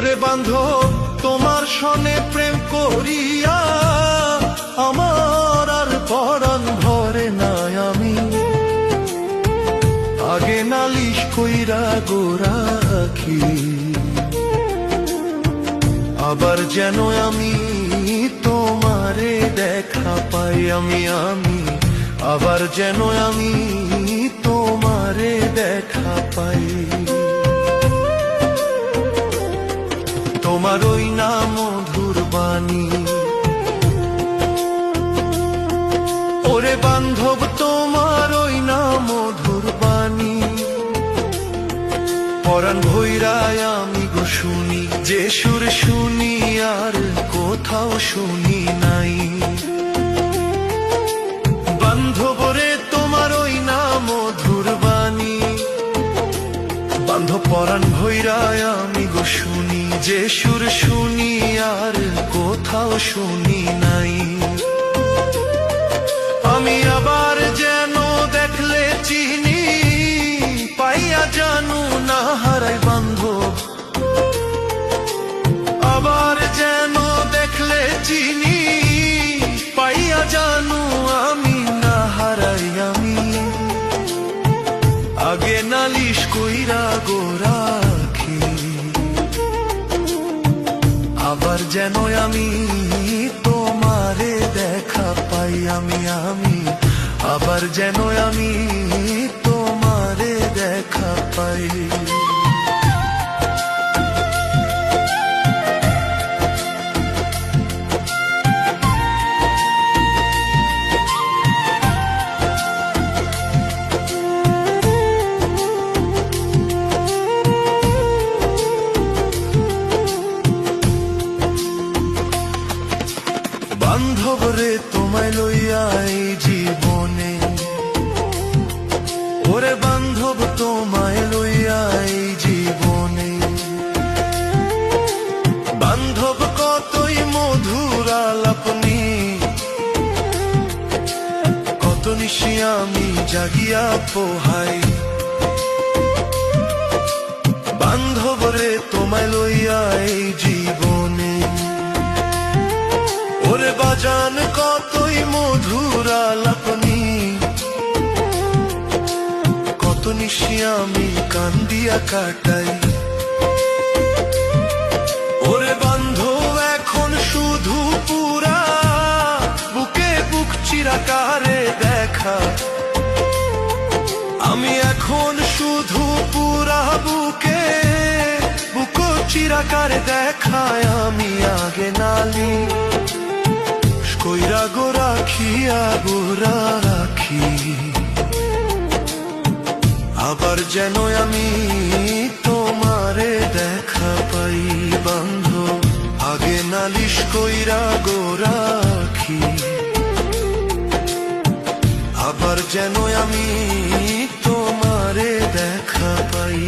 ওরে বান্ধব তোমার সনে প্রেম করিয়া আমার আর পরাণ ভরে না। আমি আগে নালিশ কইরা গো রাখি, আবার যেন আমি তোমারে দেখা পাই। আমি আবার যেন আমি তোমারে দেখা পাই। তোমার ওই না মধুর বাণী, ওরে বান্ধব তোমার ওই না মধুর বাণী, পরাণ ভৈরায় আমি গো শুনি, যে সুর শুনি আর কোথাও শুনি নাই। বান্ধব রে তোমার ওই না মধুর বাণী, বান্ধব পরাণ ভৈরায় আমি গো শুনি, যে সুর শুনি আর কোথাও শুনি নাই। আমি আবার যেন দেখলে চিনি পাইয়া জানু না হারাই বান্ধব, আবার যেন দেখলে চিনি পাইয়া জানু আমি না হারাই। আমি আগে নালিশ কইরা গো রাখি, আবার যেন আমি তোমারে দেখা পাই। আমি আবার যেন আমি তোমারে দেখা পাই। বান্ধব রে তোমায় লইয়া এই জীবনে, ওরে বান্ধব তোমায় লইয়া এই জীবনে, বান্ধব কতই মধুর আলাপনি, কত নিশি আমি জাগিয়া পোহাই। বান্ধব রে তোমায় লইয়া এই জীবনে, ওরে বাজান কতই মধুর আলাপনি, কত নিশি আমি কান্দিয়া কাটাই। ওরে বান্ধব এখন শুধু পুরা বুকে বুক চিরাকারে দেখা, আমি এখন শুধু পুরা বুকে বুক চিরাকারে দেখায়। আমি আগে নালি কইরা গো রাখিয়া গো রাখি, আবার যেন আমি তোমারে দেখা পাই। বান্ধব আগে নালিশ কইরা গো রাখি, আবার যেন আমি তোমারে দেখা পাই।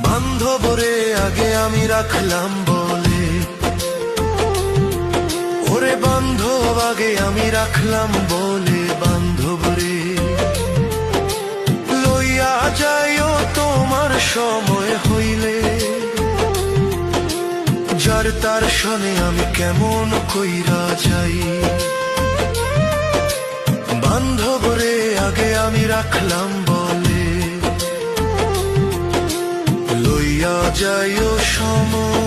বান্ধব রে আগে আমি রাখলাম বলে, ওরে বান্ধব আগে আমি রাখলাম বলে, বান্ধব রে লইয়া যাইও তোমার সময় হইলে, যার তার সনে আমি কেমন কইরা যাই। বান্ধব রে আগে আমি রাখলাম বলে, লইয়া যাইও সময়